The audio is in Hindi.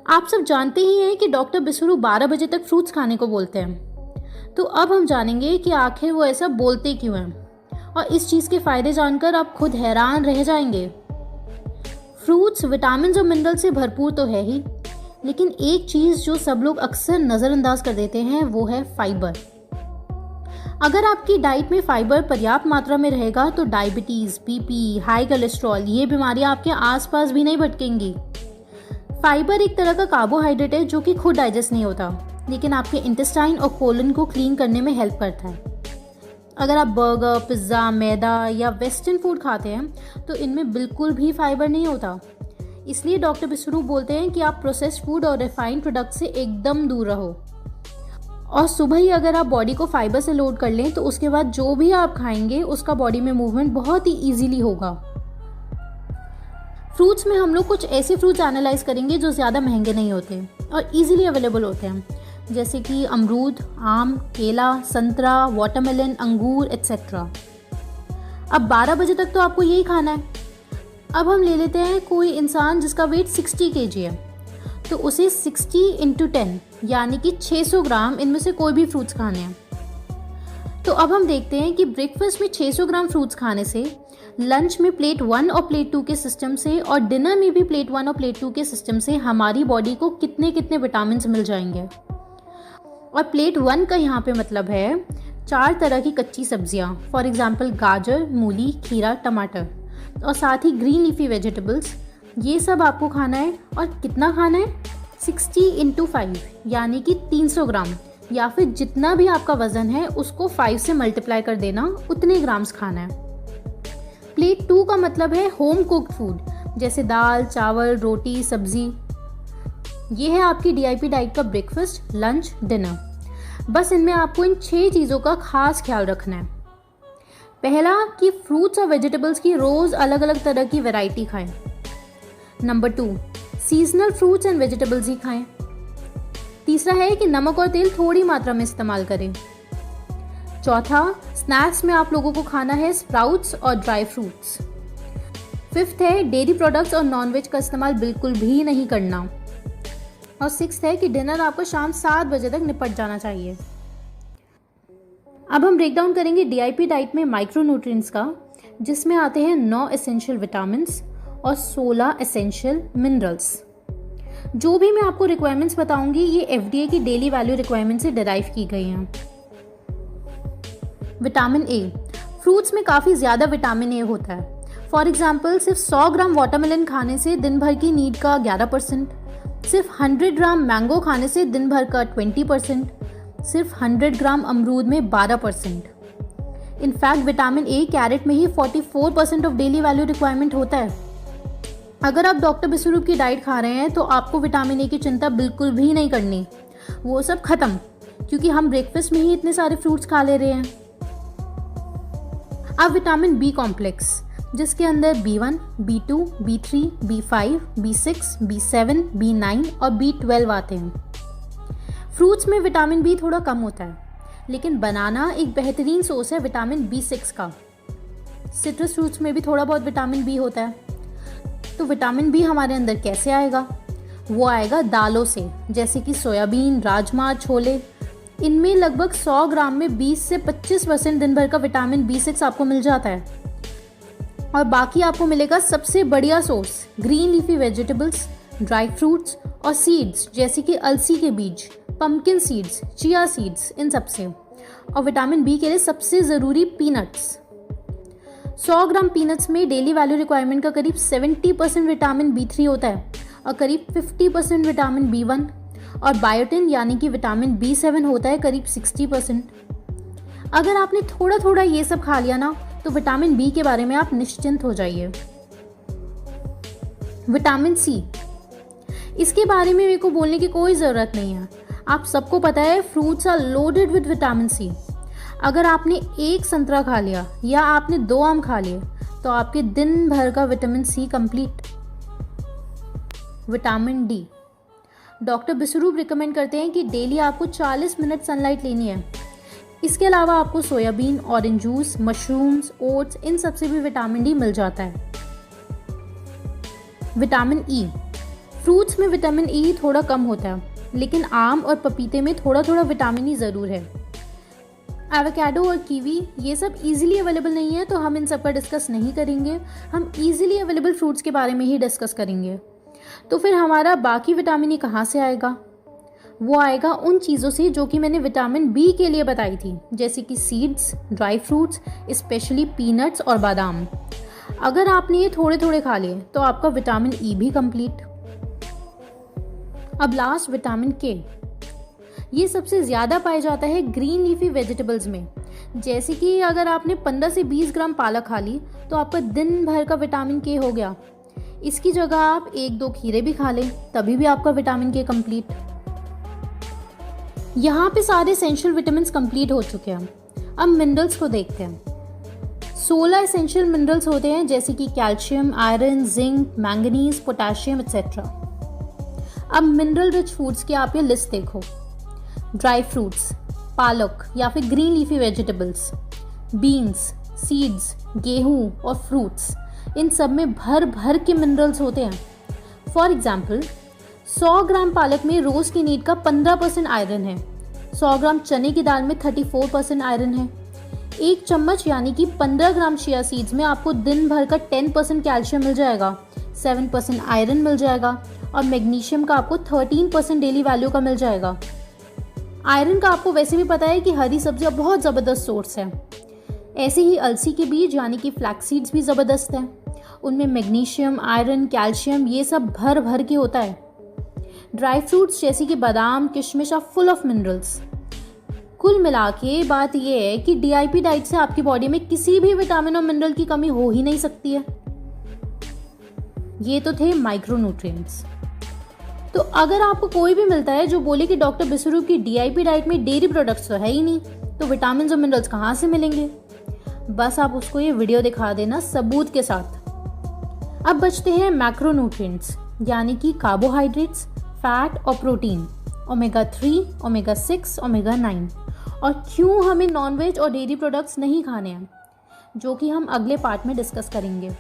आप सब जानते ही हैं कि डॉक्टर बिसरू 12 बजे तक फ्रूट्स खाने को बोलते हैं। तो अब हम जानेंगे कि आखिर वो ऐसा बोलते क्यों हैं, और इस चीज़ के फ़ायदे जानकर आप खुद हैरान रह जाएंगे। फ्रूट्स विटामिन और मिनरल से भरपूर तो है ही, लेकिन एक चीज़ जो सब लोग अक्सर नज़रअंदाज कर देते हैं वो है फाइबर। अगर आपकी डाइट में फाइबर पर्याप्त मात्रा में रहेगा तो डायबिटीज़, बीपी, हाई कोलेस्ट्रॉल ये बीमारियां आपके आसपास भी नहीं भटकेंगी। फाइबर एक तरह का कार्बोहाइड्रेट है जो कि खुद डाइजेस्ट नहीं होता, लेकिन आपके इंटेस्टाइन और कोलन को क्लीन करने में हेल्प करता है। अगर आप बर्गर, पिज़्ज़ा, मैदा या वेस्टर्न फूड खाते हैं तो इनमें बिल्कुल भी फाइबर नहीं होता। इसलिए डॉक्टर बिसरू बोलते हैं कि आप प्रोसेस्ड फूड और रिफाइंड प्रोडक्ट से एकदम दूर रहो। और सुबह ही अगर आप बॉडी को फाइबर से लोड कर लें तो उसके बाद जो भी आप खाएंगे उसका बॉडी में मूवमेंट बहुत ही ईजीली होगा। फ्रूट्स में हम लोग कुछ ऐसे फ्रूट्स एनालाइज करेंगे जो ज़्यादा महंगे नहीं होते और ईजिली अवेलेबल होते हैं, जैसे कि अमरूद, आम, केला, संतरा, वाटरमेलन, अंगूर एक्सेट्रा। अब 12 बजे तक तो आपको यही खाना है। अब हम ले लेते हैं कोई इंसान जिसका वेट 60 kg है, तो उसे 60 × 10 यानी कि 600 ग्राम इनमें से कोई भी फ्रूट्स खाने हैं। तो अब हम देखते हैं कि ब्रेकफास्ट में 600 ग्राम फ्रूट्स खाने से, लंच में प्लेट 1 और प्लेट 2 के सिस्टम से, और डिनर में भी प्लेट 1 और प्लेट 2 के सिस्टम से हमारी बॉडी को कितने कितने विटामिन मिल जाएंगे। और प्लेट 1 का यहाँ पे मतलब है 4 तरह की कच्ची सब्जियाँ, फॉर एग्जाम्पल गाजर, मूली, खीरा, टमाटर, और साथ ही ग्रीन लीफी वेजिटेबल्स। ये सब आपको खाना है। और कितना खाना है? 60 × 5 यानी कि 300 ग्राम, या फिर जितना भी आपका वज़न है उसको 5 से मल्टीप्लाई कर देना, उतने ग्राम्स खाना है। प्लेट 2 का मतलब है होम कुक्ड फूड, जैसे दाल, चावल, रोटी, सब्जी। ये है आपकी DIP डाइट का ब्रेकफास्ट, लंच, डिनर। बस इनमें आपको इन 6 चीज़ों का खास ख्याल रखना है। पहला कि फ्रूट्स और वेजिटेबल्स की रोज़ अलग अलग तरह की वैरायटी खाएं। Number 2, seasonal fruits and vegetables ही खाएं। तीसरा है कि नमक और तेल थोड़ी मात्रा में इस्तेमाल करें। चौथा, स्नैक्स में आप लोगों को खाना है स्प्राउट्स और ड्राई फ्रूट्स। फिफ्थ है डेयरी प्रोडक्ट्स और नॉनवेज का इस्तेमाल बिल्कुल भी नहीं करना। और सिक्स्थ है कि डिनर आपको शाम 7 बजे तक निपट जाना चाहिए। अब हम ब्रेक डाउन करेंगे DIP डाइट में माइक्रोन्यूट्रिएंट्स का, जिसमें आते हैं 9 एसेंशियल विटामिन्स और 16 एसेंशियल मिनरल्स। जो भी मैं आपको रिक्वायरमेंट्स बताऊंगी ये FDA की डेली वैल्यू रिक्वायरमेंट से डिराइव की गई हैं। विटामिन ए, फ्रूट्स में काफ़ी ज़्यादा विटामिन ए होता है। फॉर एग्जाम्पल सिर्फ 100 ग्राम वाटरमेलन खाने से दिन भर की नीड का 11%, सिर्फ 100 ग्राम मैंगो खाने से दिन भर का 20%, सिर्फ 100 ग्राम अमरूद में 12%। इनफैक्ट विटामिन ए कैरेट में ही 44% ऑफ डेली वैल्यू रिक्वायरमेंट होता है। अगर आप डॉक्टर बिसरू की डाइट खा रहे हैं तो आपको विटामिन ए की चिंता बिल्कुल भी नहीं करनी, वो सब खत्म, क्योंकि हम ब्रेकफास्ट में ही इतने सारे फ्रूट्स खा ले रहे हैं। अब विटामिन बी कॉम्प्लेक्स, जिसके अंदर B1, B2, B3, B5, B6, B7, B9 और B12 आते हैं। फ्रूट्स में विटामिन बी थोड़ा कम होता है, लेकिन बनाना एक बेहतरीन सोर्स है विटामिन B6 का। सिट्रस फ्रूट्स में भी थोड़ा बहुत विटामिन बी होता है। तो विटामिन बी हमारे अंदर कैसे आएगा? वो आएगा दालों से, जैसे कि सोयाबीन, राजमा, छोले। इनमें लगभग 100 ग्राम में 20 से 25% दिन भर का विटामिन B6 आपको मिल जाता है। और बाकी आपको मिलेगा सबसे बढ़िया source green leafy vegetables, dry fruits और सीड्स, जैसे कि अलसी के बीज, पंपकिन सीड्स, चिया सीड्स, इन सब से। और विटामिन बी के लिए सबसे ज़रूरी पीनट्स। 100 ग्राम पीनट्स में डेली वैल्यू रिक्वायरमेंट का करीब 70% विटामिन B3 होता है और करीब 50% विटामिन B1, और बायोटिन यानी कि विटामिन B7 होता है करीब 60%। अगर आपने थोड़ा थोड़ा ये सब खा लिया ना, तो विटामिन बी के बारे में आप निश्चिंत हो जाइए। विटामिन सी, इसके बारे में मेरे को बोलने की कोई ज़रूरत नहीं है। आप सबको पता है fruits are loaded with vitamin C. अगर आपने 1 संतरा खा लिया या आपने 2 आम खा लिए तो आपके दिन भर का vitamin C complete. Vitamin D, doctor बिसरू रिकमेंड करते हैं कि डेली आपको 40 मिनट सनलाइट लेनी है। इसके अलावा आपको soybean, orange juice, mushrooms, oats, इन सब से भी विटामिन डी मिल जाता है। विटामिन ई, फ्रूट्स में विटामिन ई थोड़ा कम होता है, लेकिन आम और पपीते में थोड़ा थोड़ा विटामिन ई ज़रूर है। एवोकाडो और कीवी ये सब इजीली अवेलेबल नहीं है, तो हम इन सब का डिस्कस नहीं करेंगे। हम इजीली अवेलेबल फ्रूट्स के बारे में ही डिस्कस करेंगे। तो फिर हमारा बाकी विटामिन ई कहाँ से आएगा? वो आएगा उन चीज़ों से जो कि मैंने विटामिन बी के लिए बताई थी, जैसे कि seeds, dry fruits, specially peanuts और बादाम। अगर आपने ये थोड़े थोड़े खा लिए तो आपका विटामिन ई भी कंप्लीट। अब लास्ट विटामिन के, ये सबसे ज़्यादा पाया जाता है ग्रीन लीफी वेजिटेबल्स में। जैसे कि अगर आपने 15 से 20 ग्राम पालक खा ली तो आपका दिन भर का विटामिन के हो गया। इसकी जगह आप 1-2 खीरे भी खा लें, तभी भी आपका विटामिन के कंप्लीट। यहाँ पे सारे एसेंशियल विटामिन्स कंप्लीट हो चुके हैं। अब मिनरल्स को देखते हैं। 16 एसेंशियल मिनरल्स होते हैं, जैसे कि calcium, iron, zinc, manganese, potassium etcetera. अब मिनरल रिच फूड्स की आप ये लिस्ट देखो। ड्राई फ्रूट्स, पालक या फिर green leafy vegetables, beans, seeds, गेहूं और फ्रूट्स, इन सब में भर भर के मिनरल्स होते हैं। फॉर एग्जाम्पल 100 ग्राम पालक में रोज़ की नीड का 15% आयरन है। 100 ग्राम चने की दाल में 34% आयरन है। 1 चम्मच यानी कि 15 ग्राम चिया सीड्स में आपको दिन भर का 10% कैल्शियम मिल जाएगा, 7% आयरन मिल जाएगा और मैग्नीशियम का आपको 13% डेली वैल्यू का मिल जाएगा। आयरन का आपको वैसे भी पता है कि हरी सब्जियां बहुत ज़बरदस्त सोर्स है। ऐसे ही अलसी के बीज यानी कि फ्लैक्स सीड्स भी ज़बरदस्त हैं। उनमें मैग्नीशियम, आयरन, कैल्शियम ये सब भर भर के होता है। ड्राई फ्रूट्स जैसे कि बादाम, किशमिश आर फुल ऑफ मिनरल्स। कुल मिला के बात यह है कि DIP डाइट से आपकी बॉडी में किसी भी विटामिन और मिनरल की कमी हो ही नहीं सकती है। ये तो थे माइक्रोन्यूट्रिएंट्स। तो अगर आपको कोई भी मिलता है जो बोले कि डॉक्टर बिसरू की DIP डाइट में डेयरी प्रोडक्ट्स तो है ही नहीं, तो विटामिन और मिनरल्स कहाँ से मिलेंगे? बस आप उसको ये वीडियो दिखा देना सबूत के साथ। अब बचते हैं मैक्रोन्यूट्रिएंट्स, यानी कि कार्बोहाइड्रेट्स, फैट और प्रोटीन, ओमेगा 3, ओमेगा 6, ओमेगा 9। और क्यों हमें नॉनवेज और डेयरी प्रोडक्ट्स नहीं खाने हैं, जो कि हम अगले पार्ट में डिस्कस करेंगे।